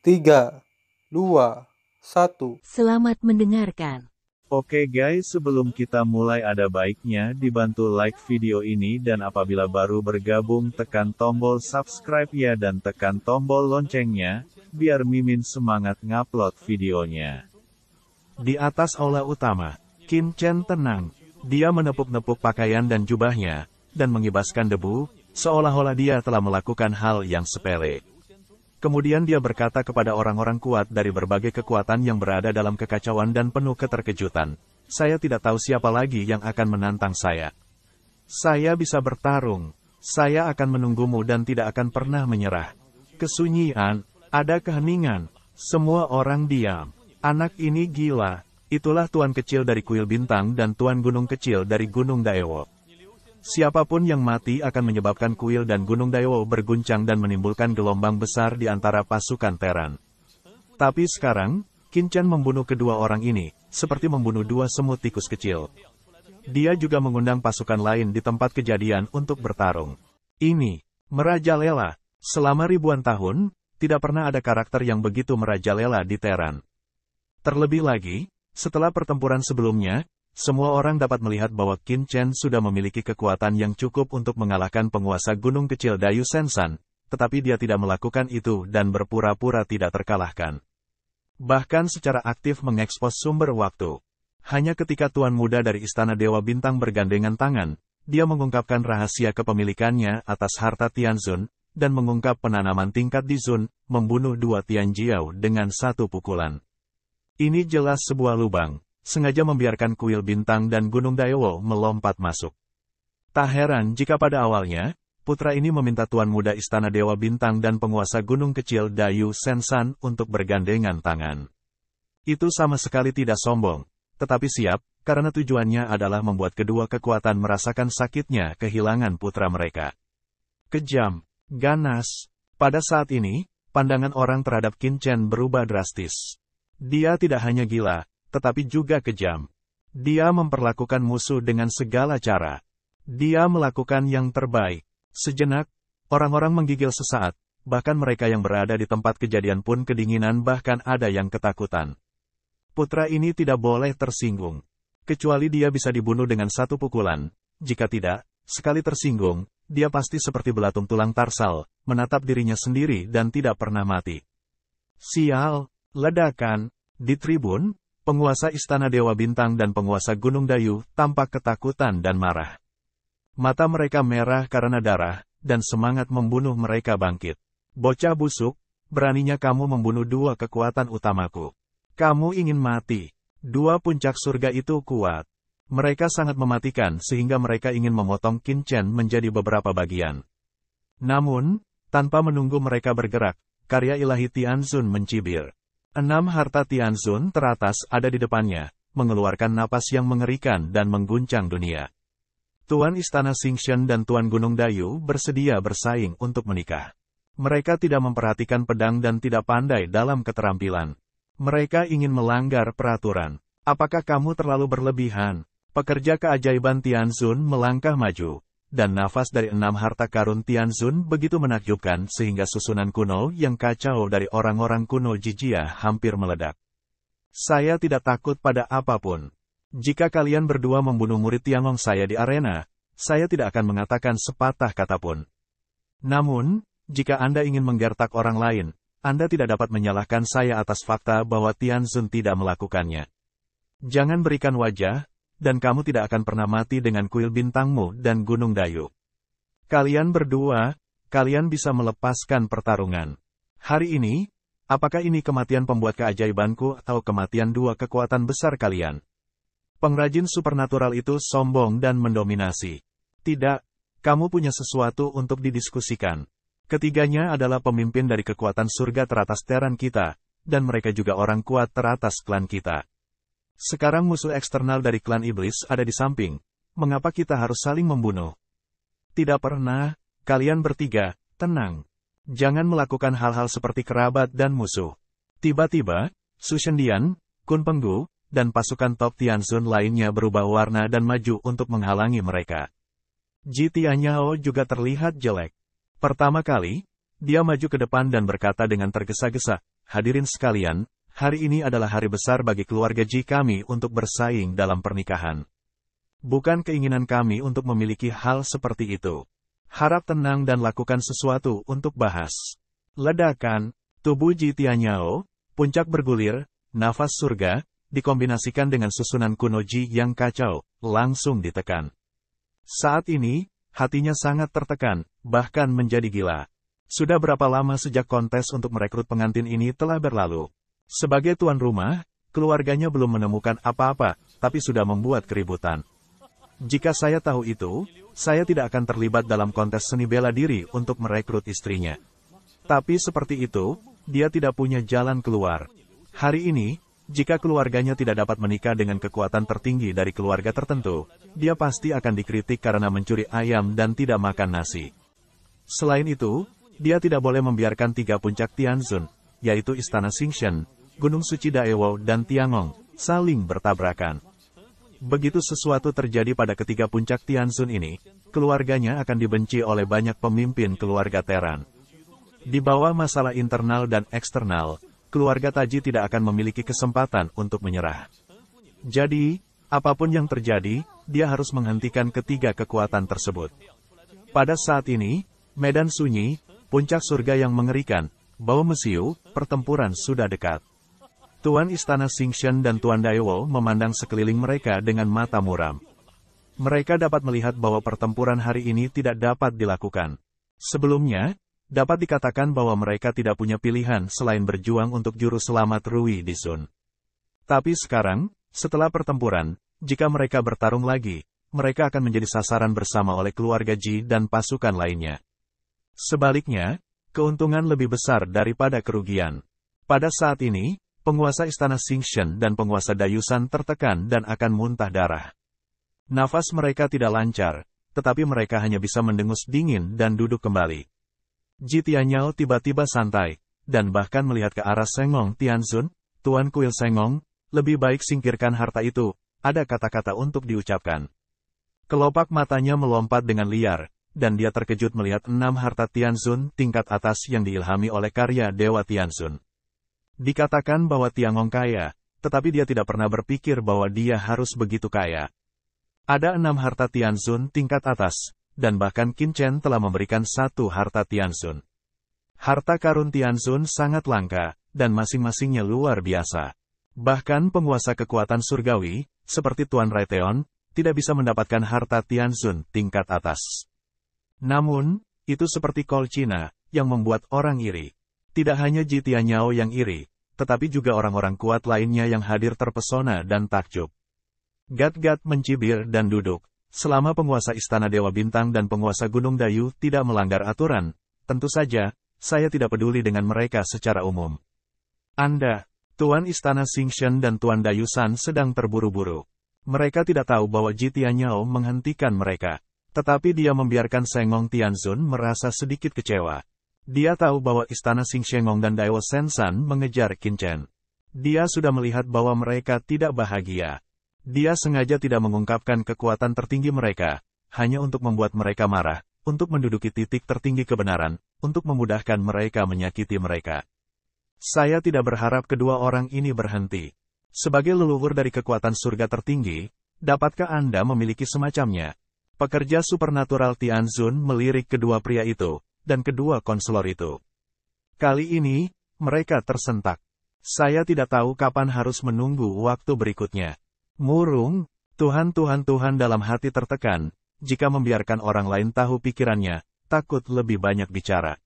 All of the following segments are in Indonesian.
3, 2, 1. Selamat mendengarkan. Oke guys, sebelum kita mulai ada baiknya dibantu like video ini dan apabila baru bergabung tekan tombol subscribe ya dan tekan tombol loncengnya, biar Mimin semangat ngupload videonya. Di atas aula utama, Qin Chen tenang. Dia menepuk-nepuk pakaian dan jubahnya, dan mengibaskan debu, seolah-olah dia telah melakukan hal yang sepele. Kemudian dia berkata kepada orang-orang kuat dari berbagai kekuatan yang berada dalam kekacauan dan penuh keterkejutan, "Saya tidak tahu siapa lagi yang akan menantang saya. Saya bisa bertarung. Saya akan menunggumu dan tidak akan pernah menyerah." Kesunyian, ada keheningan. Semua orang diam. Anak ini gila. Itulah tuan kecil dari kuil bintang dan tuan gunung kecil dari gunung Daewo. Siapapun yang mati akan menyebabkan kuil dan gunung Daewo berguncang dan menimbulkan gelombang besar di antara pasukan Teran. Tapi sekarang, Qin Chen membunuh kedua orang ini, seperti membunuh dua semut tikus kecil. Dia juga mengundang pasukan lain di tempat kejadian untuk bertarung. Ini, merajalela. Selama ribuan tahun, tidak pernah ada karakter yang begitu merajalela di Teran. Terlebih lagi, setelah pertempuran sebelumnya, semua orang dapat melihat bahwa Qin Chen sudah memiliki kekuatan yang cukup untuk mengalahkan penguasa gunung kecil Dayu Sensan, tetapi dia tidak melakukan itu dan berpura-pura tidak terkalahkan. Bahkan secara aktif mengekspos sumber waktu. Hanya ketika Tuan Muda dari Istana Dewa Bintang bergandengan tangan, dia mengungkapkan rahasia kepemilikannya atas harta Tianzun, dan mengungkap penanaman tingkat di Zun, membunuh dua Tianjiao dengan satu pukulan. Ini jelas sebuah lubang. Sengaja membiarkan kuil bintang dan gunung Daewo melompat masuk. Tak heran jika pada awalnya, putra ini meminta Tuan Muda Istana Dewa Bintang dan penguasa gunung kecil Dayu Sensan untuk bergandengan tangan. Itu sama sekali tidak sombong, tetapi siap, karena tujuannya adalah membuat kedua kekuatan merasakan sakitnya kehilangan putra mereka. Kejam, ganas. Pada saat ini, pandangan orang terhadap Qin Chen berubah drastis. Dia tidak hanya gila, tetapi juga kejam. Dia memperlakukan musuh dengan segala cara. Dia melakukan yang terbaik. Sejenak, orang-orang menggigil sesaat, bahkan mereka yang berada di tempat kejadian pun kedinginan bahkan ada yang ketakutan. Putra ini tidak boleh tersinggung. Kecuali dia bisa dibunuh dengan satu pukulan. Jika tidak, sekali tersinggung, dia pasti seperti belatung tulang tarsal, menatap dirinya sendiri dan tidak pernah mati. Sial, ledakan, di tribun, penguasa Istana Dewa Bintang dan penguasa Gunung Dayu tampak ketakutan dan marah. Mata mereka merah karena darah, dan semangat membunuh mereka bangkit. Bocah busuk, beraninya kamu membunuh dua kekuatan utamaku. Kamu ingin mati. Dua puncak surga itu kuat. Mereka sangat mematikan sehingga mereka ingin memotong Qin Chen menjadi beberapa bagian. Namun, tanpa menunggu mereka bergerak, karya ilahi Tianzun mencibir. 6 harta Tianzun teratas ada di depannya, mengeluarkan napas yang mengerikan dan mengguncang dunia. Tuan Istana Xingshen dan Tuan Gunung Dayu bersedia bersaing untuk menikah. Mereka tidak memperhatikan pedang dan tidak pandai dalam keterampilan. Mereka ingin melanggar peraturan. Apakah kamu terlalu berlebihan? Pekerja keajaiban Tianzun melangkah maju. Dan nafas dari 6 harta karun Tianzun begitu menakjubkan sehingga susunan kuno yang kacau dari orang-orang kuno Jijia hampir meledak. Saya tidak takut pada apapun. Jika kalian berdua membunuh murid Tianlong saya di arena, saya tidak akan mengatakan sepatah kata pun. Namun, jika Anda ingin menggertak orang lain, Anda tidak dapat menyalahkan saya atas fakta bahwa Tianzun tidak melakukannya. Jangan berikan wajah, dan kamu tidak akan pernah mati dengan kuil bintangmu dan gunung Dayu. Kalian berdua, kalian bisa melepaskan pertarungan. Hari ini, apakah ini kematian pembuat keajaibanku atau kematian dua kekuatan besar kalian? Pengrajin supernatural itu sombong dan mendominasi. Tidak, kamu punya sesuatu untuk didiskusikan. Ketiganya adalah pemimpin dari kekuatan surga teratas Teran kita, dan mereka juga orang kuat teratas klan kita. Sekarang musuh eksternal dari klan iblis ada di samping. Mengapa kita harus saling membunuh? Tidak pernah. Kalian bertiga, tenang. Jangan melakukan hal-hal seperti kerabat dan musuh. Tiba-tiba, Su Shendian, Kun Penggu, dan pasukan top Tianzun lainnya berubah warna dan maju untuk menghalangi mereka. Ji Tianyao juga terlihat jelek. Pertama kali, dia maju ke depan dan berkata dengan tergesa-gesa, hadirin sekalian, hari ini adalah hari besar bagi keluarga Ji kami untuk bersaing dalam pernikahan. Bukan keinginan kami untuk memiliki hal seperti itu. Harap tenang dan lakukan sesuatu untuk bahas. Ledakan, tubuh Ji Tianyao, puncak bergulir, nafas surga, dikombinasikan dengan susunan kuno Ji yang kacau, langsung ditekan. Saat ini, hatinya sangat tertekan, bahkan menjadi gila. Sudah berapa lama sejak kontes untuk merekrut pengantin ini telah berlalu? Sebagai tuan rumah, keluarganya belum menemukan apa-apa, tapi sudah membuat keributan. Jika saya tahu itu, saya tidak akan terlibat dalam kontes seni bela diri untuk merekrut istrinya. Tapi seperti itu, dia tidak punya jalan keluar. Hari ini, jika keluarganya tidak dapat menikah dengan kekuatan tertinggi dari keluarga tertentu, dia pasti akan dikritik karena mencuri ayam dan tidak makan nasi. Selain itu, dia tidak boleh membiarkan 3 puncak Tianzun, yaitu Istana Xingshen, Gunung Suci Daewoo dan Tiangong, saling bertabrakan. Begitu sesuatu terjadi pada ketiga puncak Tianzun ini, keluarganya akan dibenci oleh banyak pemimpin keluarga Teran. Di bawah masalah internal dan eksternal, keluarga Taji tidak akan memiliki kesempatan untuk menyerah. Jadi, apapun yang terjadi, dia harus menghentikan ketiga kekuatan tersebut. Pada saat ini, medan sunyi, puncak surga yang mengerikan, bau mesiu, pertempuran sudah dekat. Tuan Istana Xingshen dan Tuan Daewoo memandang sekeliling mereka dengan mata muram. Mereka dapat melihat bahwa pertempuran hari ini tidak dapat dilakukan. Sebelumnya, dapat dikatakan bahwa mereka tidak punya pilihan selain berjuang untuk juru selamat Rui Dizun. Tapi sekarang, setelah pertempuran, jika mereka bertarung lagi, mereka akan menjadi sasaran bersama oleh keluarga Ji dan pasukan lainnya. Sebaliknya, keuntungan lebih besar daripada kerugian. Pada saat ini, penguasa Istana Xingshen dan penguasa Dayusan tertekan dan akan muntah darah. Nafas mereka tidak lancar, tetapi mereka hanya bisa mendengus dingin dan duduk kembali. Ji Tianyao tiba-tiba santai, dan bahkan melihat ke arah Sengong Tianzun, Tuan Kuil Sengong, lebih baik singkirkan harta itu, ada kata-kata untuk diucapkan. Kelopak matanya melompat dengan liar, dan dia terkejut melihat 6 harta Tianzun tingkat atas yang diilhami oleh karya Dewa Tianzun. Dikatakan bahwa Tiangong kaya, tetapi dia tidak pernah berpikir bahwa dia harus begitu kaya. Ada 6 harta Tianzun tingkat atas, dan bahkan Qin Chen telah memberikan 1 harta Tianzun. Harta karun Tianzun sangat langka, dan masing-masingnya luar biasa. Bahkan penguasa kekuatan surgawi, seperti Tuan Raitheon, tidak bisa mendapatkan harta Tianzun tingkat atas. Namun, itu seperti kol Cina, yang membuat orang iri. Tidak hanya Ji Tianyao yang iri, tetapi juga orang-orang kuat lainnya yang hadir terpesona dan takjub. Gat-gat mencibir dan duduk. Selama penguasa Istana Dewa Bintang dan penguasa Gunung Dayu tidak melanggar aturan, tentu saja, saya tidak peduli dengan mereka secara umum. Anda, Tuan Istana Xingshen dan Tuan Dayusan sedang terburu-buru. Mereka tidak tahu bahwa Ji Tianyao menghentikan mereka, tetapi dia membiarkan Sengong Tianzun merasa sedikit kecewa. Dia tahu bahwa Istana Xingshengong dan Daewoo Sensan mengejar Qin Chen. Dia sudah melihat bahwa mereka tidak bahagia. Dia sengaja tidak mengungkapkan kekuatan tertinggi mereka, hanya untuk membuat mereka marah, untuk menduduki titik tertinggi kebenaran, untuk memudahkan mereka menyakiti mereka. Saya tidak berharap kedua orang ini berhenti. Sebagai leluhur dari kekuatan surga tertinggi, dapatkah Anda memiliki semacamnya? Pekerja supernatural Tianzun melirik kedua pria itu, dan kedua konselor itu. Kali ini, mereka tersentak. Saya tidak tahu kapan harus menunggu waktu berikutnya. Murung, Tuhan dalam hati tertekan, jika membiarkan orang lain tahu pikirannya, takut lebih banyak bicara.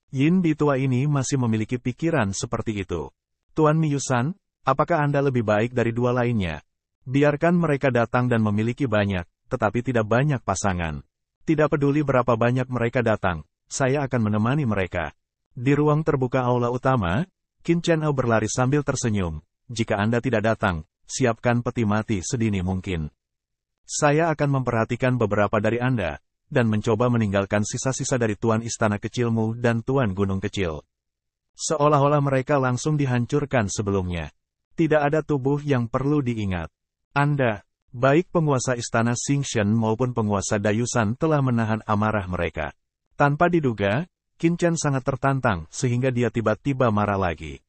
Yin Bitua ini masih memiliki pikiran seperti itu. Tuan Miyusan, apakah Anda lebih baik dari dua lainnya? Biarkan mereka datang dan memiliki banyak, tetapi tidak banyak pasangan. Tidak peduli berapa banyak mereka datang, saya akan menemani mereka. Di ruang terbuka aula utama, Qin Chen berlari sambil tersenyum. Jika Anda tidak datang, siapkan peti mati sedini mungkin. Saya akan memperhatikan beberapa dari Anda, dan mencoba meninggalkan sisa-sisa dari Tuan Istana Kecilmu dan Tuan Gunung Kecil. Seolah-olah mereka langsung dihancurkan sebelumnya. Tidak ada tubuh yang perlu diingat. Anda, baik penguasa Istana Xingshen maupun penguasa Dayusan telah menahan amarah mereka. Tanpa diduga, Qin Chen sangat tertantang sehingga dia tiba-tiba marah lagi.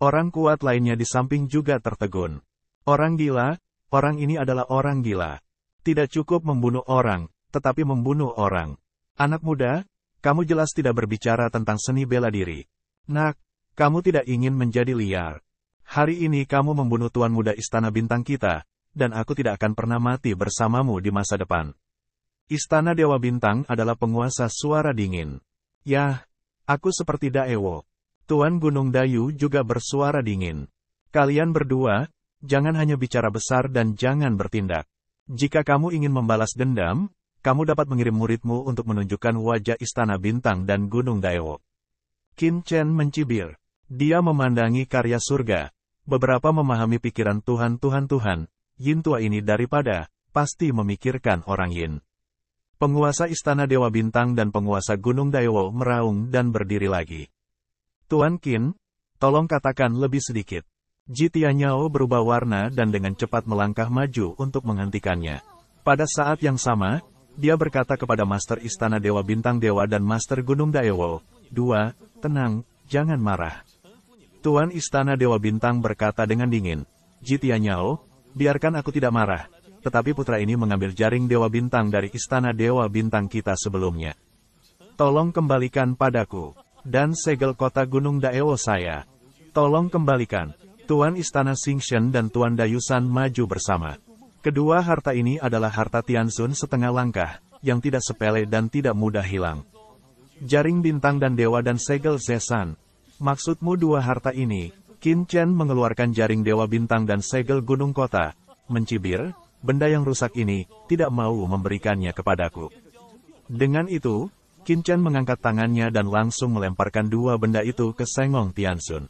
Orang kuat lainnya di samping juga tertegun. Orang gila, orang ini adalah orang gila. Tidak cukup membunuh orang, tetapi membunuh orang. Anak muda, kamu jelas tidak berbicara tentang seni bela diri. Nak, kamu tidak ingin menjadi liar. Hari ini kamu membunuh Tuan Muda Istana Bintang kita, dan aku tidak akan pernah mati bersamamu di masa depan. Istana Dewa Bintang adalah penguasa suara dingin. Yah, aku seperti Daewo. Tuan Gunung Dayu juga bersuara dingin. Kalian berdua, jangan hanya bicara besar dan jangan bertindak. Jika kamu ingin membalas dendam, kamu dapat mengirim muridmu untuk menunjukkan wajah Istana Bintang dan Gunung Daewo. Qin Chen mencibir. Dia memandangi karya surga. Beberapa memahami pikiran Tuhan, Yin tua ini daripada, pasti memikirkan orang Yin. Penguasa Istana Dewa Bintang dan penguasa Gunung Daewo meraung dan berdiri lagi. Tuan Qin, tolong katakan lebih sedikit. Ji Tianyao berubah warna dan dengan cepat melangkah maju untuk menghentikannya. Pada saat yang sama, dia berkata kepada Master Istana Dewa Bintang Dewa dan Master Gunung Daewo, "Dua, tenang, jangan marah." Tuan Istana Dewa Bintang berkata dengan dingin, "Ji Tianyao, biarkan aku tidak marah, tetapi putra ini mengambil jaring Dewa Bintang dari Istana Dewa Bintang kita sebelumnya. Tolong kembalikan padaku. Dan segel kota Gunung Daewo saya. Tolong kembalikan." Tuan Istana Xingshen dan Tuan Dayusan maju bersama. Kedua harta ini adalah harta Tianzun setengah langkah, yang tidak sepele dan tidak mudah hilang. Jaring bintang dan dewa dan segel Zesan. Maksudmu dua harta ini? Qin Chen mengeluarkan jaring dewa bintang dan segel gunung kota, mencibir, "Benda yang rusak ini, tidak mau memberikannya kepadaku." Dengan itu, Qin Chen mengangkat tangannya dan langsung melemparkan dua benda itu ke Sengong Tianzun.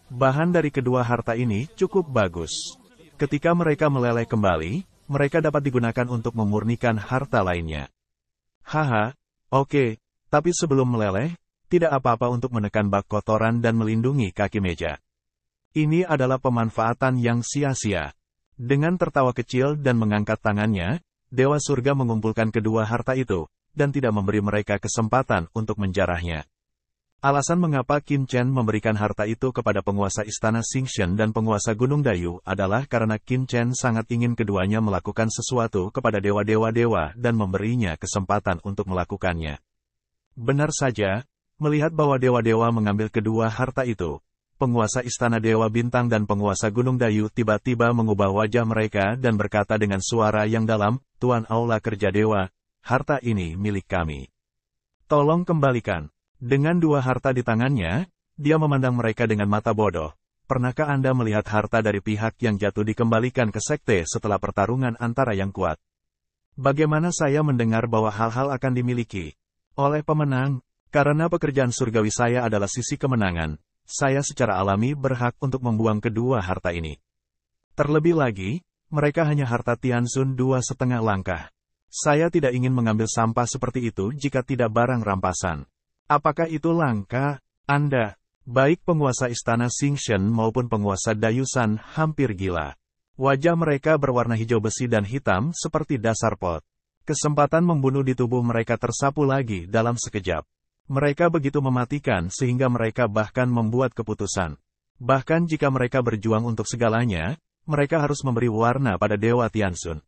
Bahan dari kedua harta ini cukup bagus. Ketika mereka meleleh kembali, mereka dapat digunakan untuk memurnikan harta lainnya. Haha, oke, tapi sebelum meleleh, tidak apa-apa untuk menekan bak kotoran dan melindungi kaki meja. Ini adalah pemanfaatan yang sia-sia. Dengan tertawa kecil dan mengangkat tangannya, Dewa Surga mengumpulkan kedua harta itu, dan tidak memberi mereka kesempatan untuk menjarahnya. Alasan mengapa Qin Chen memberikan harta itu kepada penguasa Istana Xingshen dan penguasa Gunung Dayu adalah karena Qin Chen sangat ingin keduanya melakukan sesuatu kepada dewa-dewa dan memberinya kesempatan untuk melakukannya. Benar saja, melihat bahwa dewa-dewa mengambil kedua harta itu, penguasa Istana Dewa Bintang dan penguasa Gunung Dayu tiba-tiba mengubah wajah mereka dan berkata dengan suara yang dalam, "Tuan Aula Kerja Dewa, harta ini milik kami. Tolong kembalikan." Dengan dua harta di tangannya, dia memandang mereka dengan mata bodoh. Pernahkah Anda melihat harta dari pihak yang jatuh dikembalikan ke sekte setelah pertarungan antara yang kuat? Bagaimana saya mendengar bahwa hal-hal akan dimiliki oleh pemenang? Karena pekerjaan surgawi saya adalah sisi kemenangan, saya secara alami berhak untuk membuang kedua harta ini. Terlebih lagi, mereka hanya harta Tianzun 2,5 langkah. Saya tidak ingin mengambil sampah seperti itu jika tidak barang rampasan. Apakah itu langka? Anda, baik penguasa Istana Xingshen maupun penguasa Dayusan, hampir gila. Wajah mereka berwarna hijau besi dan hitam seperti dasar pot. Kesempatan membunuh di tubuh mereka tersapu lagi dalam sekejap. Mereka begitu mematikan sehingga mereka bahkan membuat keputusan. Bahkan jika mereka berjuang untuk segalanya, mereka harus memberi warna pada Dewa Tianzun.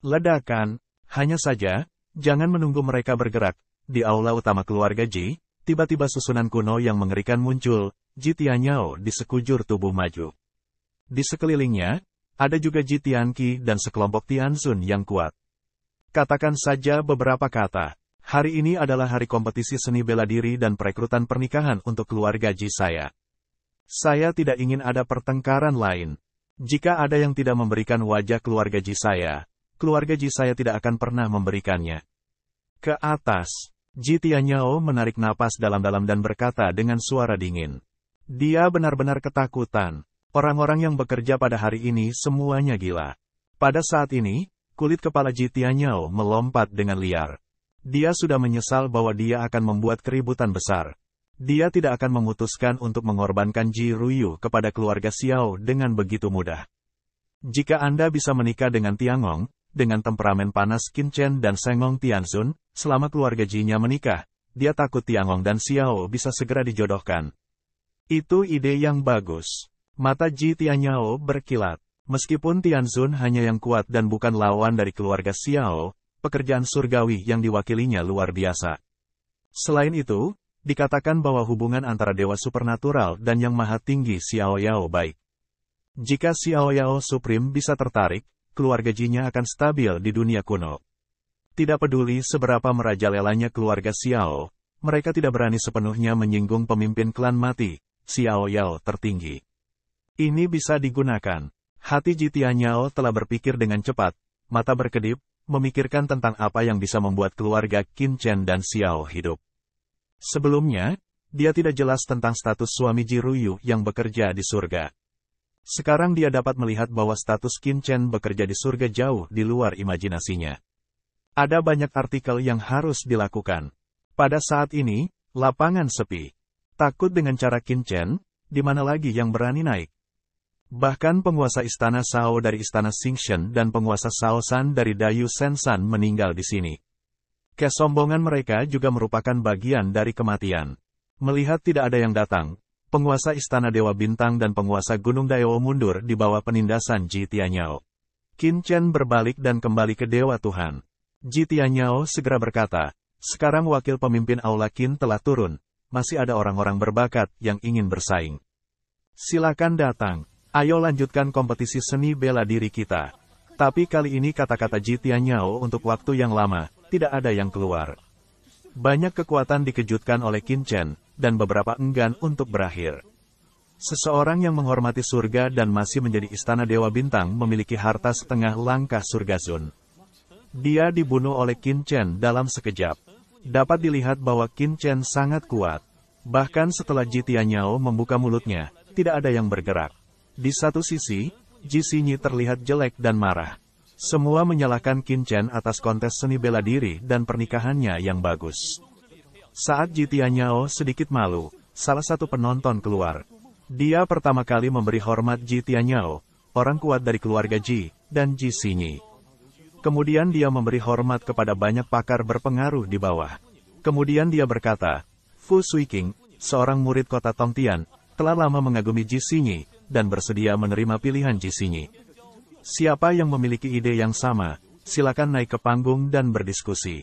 Ledakan, hanya saja, jangan menunggu mereka bergerak. Di aula utama keluarga Ji, tiba-tiba susunan kuno yang mengerikan muncul, Ji Tianyao di sekujur tubuh maju. Di sekelilingnya, ada juga Ji Tianqi dan sekelompok Tianzun yang kuat. Katakan saja beberapa kata. Hari ini adalah hari kompetisi seni bela diri dan perekrutan pernikahan untuk keluarga Ji saya. Saya tidak ingin ada pertengkaran lain. Jika ada yang tidak memberikan wajah keluarga Ji saya tidak akan pernah memberikannya. Ke atas, Ji Tianyao menarik napas dalam-dalam dan berkata dengan suara dingin. Dia benar-benar ketakutan. Orang-orang yang bekerja pada hari ini semuanya gila. Pada saat ini, kulit kepala Ji Tianyao melompat dengan liar. Dia sudah menyesal bahwa dia akan membuat keributan besar. Dia tidak akan memutuskan untuk mengorbankan Ji Ruyu kepada keluarga Xiao dengan begitu mudah. Jika Anda bisa menikah dengan Tiangong, dengan temperamen panas Qin Chen dan Sengong Tianzun, selama keluarga Ji-nya menikah, dia takut Tiangong dan Xiao bisa segera dijodohkan. Itu ide yang bagus. Mata Ji Tianyao berkilat. Meskipun Tianzun hanya yang kuat dan bukan lawan dari keluarga Xiao, pekerjaan surgawi yang diwakilinya luar biasa. Selain itu, dikatakan bahwa hubungan antara dewa supernatural dan yang maha tinggi Xiao Yao baik. Jika Xiao Yao Supreme bisa tertarik, keluarga Ji-nya akan stabil di dunia kuno. Tidak peduli seberapa merajalelanya keluarga Xiao, mereka tidak berani sepenuhnya menyinggung pemimpin klan mati, Xiao Yao tertinggi. Ini bisa digunakan. Hati Ji Tianyao telah berpikir dengan cepat, mata berkedip, memikirkan tentang apa yang bisa membuat keluarga Qin Chen dan Xiao hidup. Sebelumnya, dia tidak jelas tentang status suami Ji Ruyu yang bekerja di surga. Sekarang dia dapat melihat bahwa status Qin Chen bekerja di surga jauh di luar imajinasinya. Ada banyak artikel yang harus dilakukan. Pada saat ini, lapangan sepi. Takut dengan cara Qin Chen, di mana lagi yang berani naik? Bahkan penguasa istana Shao dari istana Xingshen dan penguasa Shaosan dari Dayu Sensan meninggal di sini. Kesombongan mereka juga merupakan bagian dari kematian. Melihat tidak ada yang datang, penguasa istana Dewa Bintang dan penguasa Gunung Daewo mundur di bawah penindasan Ji Tianyao. Qin Chen berbalik dan kembali ke Dewa Tuhan. Ji Tianyao segera berkata, sekarang wakil pemimpin Aula Qin telah turun, masih ada orang-orang berbakat yang ingin bersaing. Silakan datang. Ayo lanjutkan kompetisi seni bela diri kita. Tapi kali ini kata-kata Ji Tianyao untuk waktu yang lama, tidak ada yang keluar. Banyak kekuatan dikejutkan oleh Qin Chen, dan beberapa enggan untuk berakhir. Seseorang yang menghormati surga dan masih menjadi istana Dewa Bintang memiliki harta setengah langkah surga Zun. Dia dibunuh oleh Qin Chen dalam sekejap. Dapat dilihat bahwa Qin Chen sangat kuat. Bahkan setelah Ji Tianyao membuka mulutnya, tidak ada yang bergerak. Di satu sisi, Ji Xinyi terlihat jelek dan marah. Semua menyalahkan Qin Chen atas kontes seni bela diri dan pernikahannya yang bagus. Saat Ji Tianyao sedikit malu, salah satu penonton keluar. Dia pertama kali memberi hormat Ji Tianyao, orang kuat dari keluarga Ji, dan Ji Xinyi. Kemudian dia memberi hormat kepada banyak pakar berpengaruh di bawah. Kemudian dia berkata, Fu Suiqing, seorang murid kota Tongtian, telah lama mengagumi Ji Xinyi, dan bersedia menerima pilihan Ji Xinyi. Siapa yang memiliki ide yang sama, silakan naik ke panggung dan berdiskusi.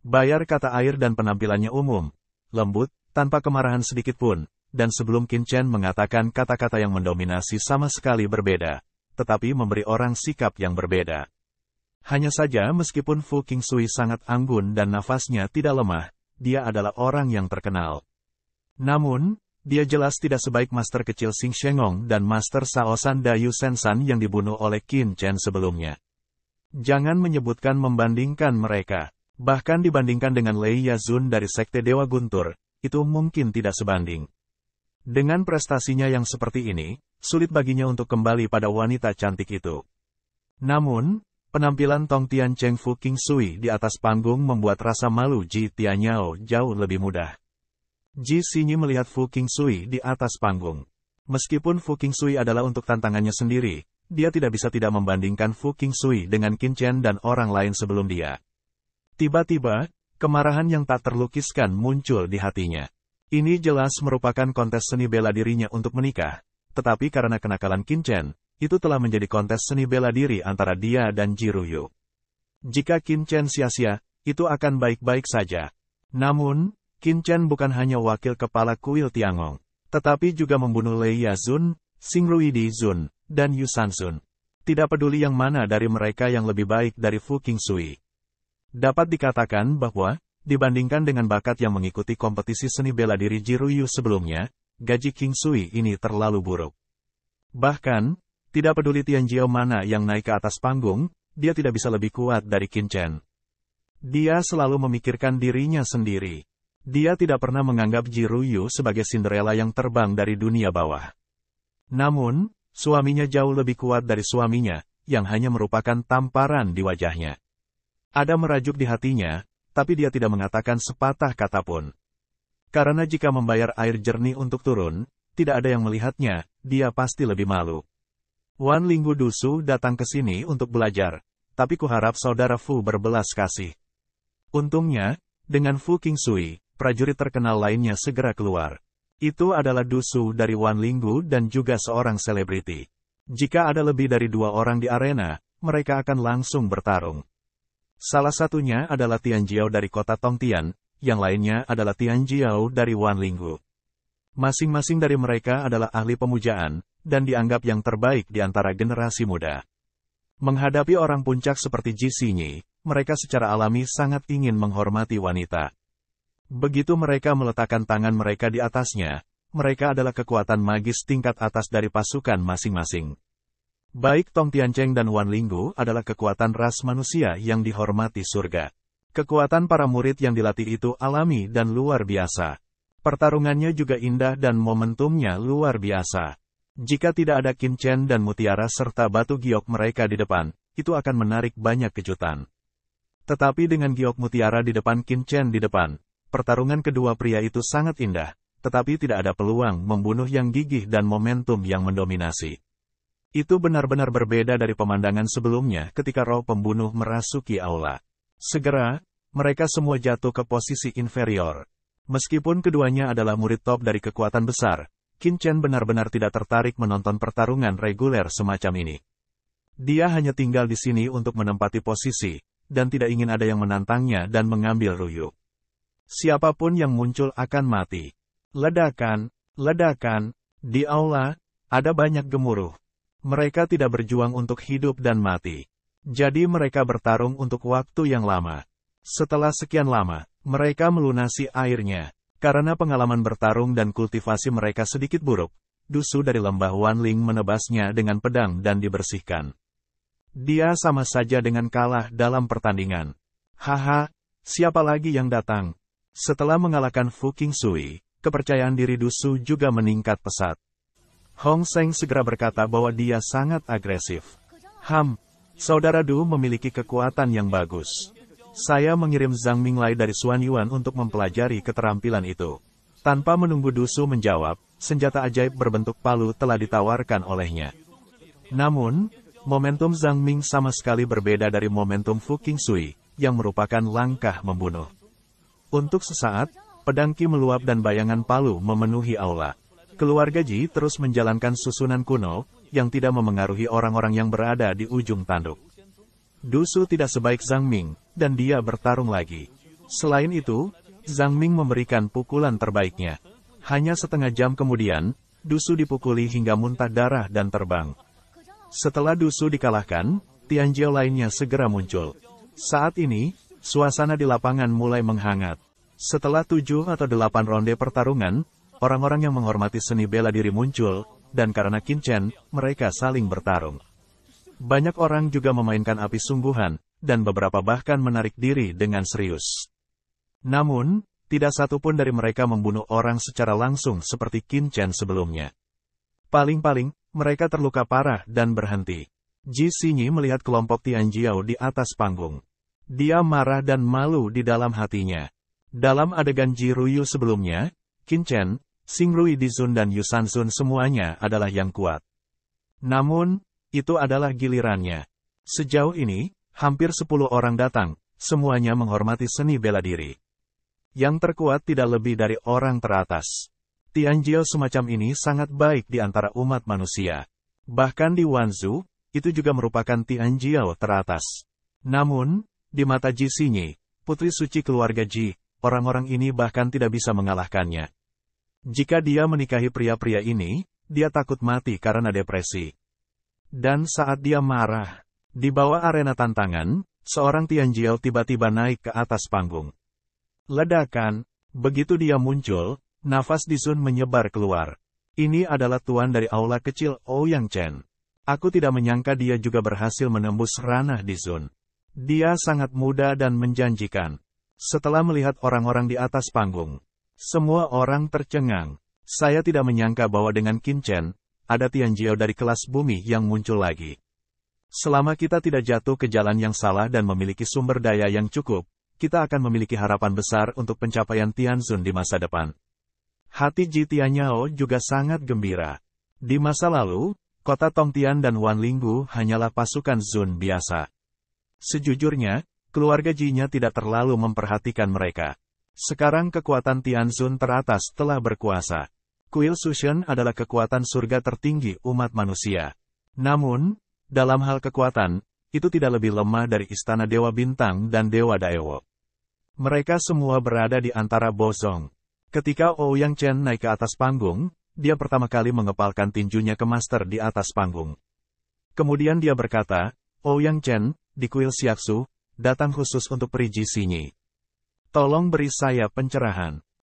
Bayar kata air dan penampilannya umum, lembut, tanpa kemarahan sedikit pun, dan sebelum Qin Chen mengatakan kata-kata yang mendominasi sama sekali berbeda, tetapi memberi orang sikap yang berbeda. Hanya saja meskipun Fu Qingsui sangat anggun dan nafasnya tidak lemah, dia adalah orang yang terkenal. Namun, dia jelas tidak sebaik master kecil Xing Shengong dan master Shaosan Dayu Sensan yang dibunuh oleh Qin Chen sebelumnya. Jangan menyebutkan membandingkan mereka. Bahkan dibandingkan dengan Lei Yazun dari Sekte Dewa Guntur, itu mungkin tidak sebanding. Dengan prestasinya yang seperti ini, sulit baginya untuk kembali pada wanita cantik itu. Namun, penampilan Tongtian Cheng Fu Qingsui di atas panggung membuat rasa malu Ji Tianyao jauh lebih mudah. Ji Xinyi melihat Fu Qingsui di atas panggung. Meskipun Fu Qingsui adalah untuk tantangannya sendiri, dia tidak bisa tidak membandingkan Fu Qingsui dengan Qin Chen dan orang lain sebelum dia. Tiba-tiba, kemarahan yang tak terlukiskan muncul di hatinya. Ini jelas merupakan kontes seni bela dirinya untuk menikah, tetapi karena kenakalan Qin Chen, itu telah menjadi kontes seni bela diri antara dia dan Ji Ruyu. Jika Qin Chen sia-sia, itu akan baik-baik saja. Namun, Qin Chen bukan hanya wakil kepala kuil Tiangong, tetapi juga membunuh Lei Yazun, Xing Ruidi Zun, dan Yu Sansun. Tidak peduli yang mana dari mereka yang lebih baik dari Fu Qingsui. Dapat dikatakan bahwa, dibandingkan dengan bakat yang mengikuti kompetisi seni bela diri Ji Ruyu sebelumnya, gaji Qingsui ini terlalu buruk. Bahkan, tidak peduli Tianjiao mana yang naik ke atas panggung, dia tidak bisa lebih kuat dari Qin Chen. Dia selalu memikirkan dirinya sendiri. Dia tidak pernah menganggap Ji Ruyu sebagai Cinderella yang terbang dari dunia bawah. Namun, suaminya jauh lebih kuat dari suaminya, yang hanya merupakan tamparan di wajahnya. Ada merajuk di hatinya, tapi dia tidak mengatakan sepatah kata pun. Karena jika membayar air jernih untuk turun, tidak ada yang melihatnya, dia pasti lebih malu. Wan Linggu Dusu datang ke sini untuk belajar, tapi kuharap saudara Fu berbelas kasih. Untungnya, dengan Fu Qingsui, prajurit terkenal lainnya segera keluar. Itu adalah Dusu dari Wanlinggu dan juga seorang selebriti. Jika ada lebih dari 2 orang di arena, mereka akan langsung bertarung. Salah satunya adalah Tianjiao dari kota Tongtian, yang lainnya adalah Tianjiao dari Wanlinggu. Masing-masing dari mereka adalah ahli pemujaan, dan dianggap yang terbaik di antara generasi muda. Menghadapi orang puncak seperti Ji Xinyi, mereka secara alami sangat ingin menghormati wanita. Begitu mereka meletakkan tangan mereka di atasnya, mereka adalah kekuatan magis tingkat atas dari pasukan masing-masing. Baik Tong Tiancheng dan Wanlinggu adalah kekuatan ras manusia yang dihormati surga. Kekuatan para murid yang dilatih itu alami dan luar biasa. Pertarungannya juga indah dan momentumnya luar biasa. Jika tidak ada Qin Chen dan Mutiara serta batu giok mereka di depan, itu akan menarik banyak kejutan. Tetapi dengan giok Mutiara di depan Qin Chen di depan, pertarungan kedua pria itu sangat indah, tetapi tidak ada peluang membunuh yang gigih dan momentum yang mendominasi. Itu benar-benar berbeda dari pemandangan sebelumnya ketika roh pembunuh merasuki aula. Segera, mereka semua jatuh ke posisi inferior. Meskipun keduanya adalah murid top dari kekuatan besar, Qin Chen benar-benar tidak tertarik menonton pertarungan reguler semacam ini. Dia hanya tinggal di sini untuk menempati posisi, dan tidak ingin ada yang menantangnya dan mengambil Ruyu. Siapapun yang muncul akan mati. Ledakan, ledakan, di aula, ada banyak gemuruh. Mereka tidak berjuang untuk hidup dan mati. Jadi mereka bertarung untuk waktu yang lama. Setelah sekian lama, mereka melunasi airnya. Karena pengalaman bertarung dan kultivasi mereka sedikit buruk, Dusu dari lembah Wanling menebasnya dengan pedang dan dibersihkan. Dia sama saja dengan kalah dalam pertandingan. Haha, siapa lagi yang datang? Setelah mengalahkan Fu Qingsui, kepercayaan diri Dusu juga meningkat pesat. Hong Seng segera berkata bahwa dia sangat agresif. Saudara Du memiliki kekuatan yang bagus. Saya mengirim Zhang Minglai dari Xuanyuan untuk mempelajari keterampilan itu. Tanpa menunggu Dusu menjawab, senjata ajaib berbentuk palu telah ditawarkan olehnya. Namun, momentum Zhang Ming sama sekali berbeda dari momentum Fu Qingsui, yang merupakan langkah membunuh. Untuk sesaat, pedang Qi meluap dan bayangan palu memenuhi aula. Keluarga Ji terus menjalankan susunan kuno, yang tidak memengaruhi orang-orang yang berada di ujung tanduk. Dusu tidak sebaik Zhang Ming, dan dia bertarung lagi. Selain itu, Zhang Ming memberikan pukulan terbaiknya. Hanya setengah jam kemudian, Dusu dipukuli hingga muntah darah dan terbang. Setelah Dusu dikalahkan, Tianjiao lainnya segera muncul. Saat ini, suasana di lapangan mulai menghangat. Setelah 7 atau 8 ronde pertarungan, orang-orang yang menghormati seni bela diri muncul, dan karena Qin Chen, mereka saling bertarung. Banyak orang juga memainkan api sungguhan, dan beberapa bahkan menarik diri dengan serius. Namun, tidak satu pun dari mereka membunuh orang secara langsung seperti Qin Chen sebelumnya. Paling-paling, mereka terluka parah dan berhenti. Ji Xinyi melihat kelompok Tianjiao di atas panggung. Dia marah dan malu di dalam hatinya. Dalam adegan Ji Ruyu sebelumnya, Qin Chen, Xing Rui Dizun dan Yu Sansun semuanya adalah yang kuat. Namun, itu adalah gilirannya. Sejauh ini, hampir 10 orang datang, semuanya menghormati seni bela diri. Yang terkuat tidak lebih dari orang teratas. Tianjiao semacam ini sangat baik di antara umat manusia. Bahkan di Wanzhou, itu juga merupakan Tianjiao teratas. Namun, di mata Ji Xinyi, putri suci keluarga Ji, orang-orang ini bahkan tidak bisa mengalahkannya. Jika dia menikahi pria-pria ini, dia takut mati karena depresi. Dan saat dia marah, di bawah arena tantangan, seorang Tianjiao tiba-tiba naik ke atas panggung. Ledakan, begitu dia muncul, nafas Dizun menyebar keluar. Ini adalah tuan dari aula kecil Ouyang Chen. Aku tidak menyangka dia juga berhasil menembus ranah Dizun. Dia sangat muda dan menjanjikan. Setelah melihat orang-orang di atas panggung, semua orang tercengang. Saya tidak menyangka bahwa dengan Qin Chen, ada Tianjiao dari kelas bumi yang muncul lagi. Selama kita tidak jatuh ke jalan yang salah dan memiliki sumber daya yang cukup, kita akan memiliki harapan besar untuk pencapaian Tianzun di masa depan. Hati Ji Tianyao juga sangat gembira. Di masa lalu, kota Tongtian dan Wanlinggu hanyalah pasukan Zun biasa. Sejujurnya, keluarga Ji-nya tidak terlalu memperhatikan mereka. Sekarang kekuatan Tianzun teratas telah berkuasa. Kuil Sushen adalah kekuatan surga tertinggi umat manusia. Namun, dalam hal kekuatan, itu tidak lebih lemah dari istana Dewa Bintang dan Dewa Daewo. Mereka semua berada di antara Bozong. Ketika Ouyang Chen naik ke atas panggung, dia pertama kali mengepalkan tinjunya ke master di atas panggung. Kemudian dia berkata, Ouyang Chen, di kuil Xiaxu, datang khusus untuk Perigi Xinyi. Tolong beri saya pencerahan.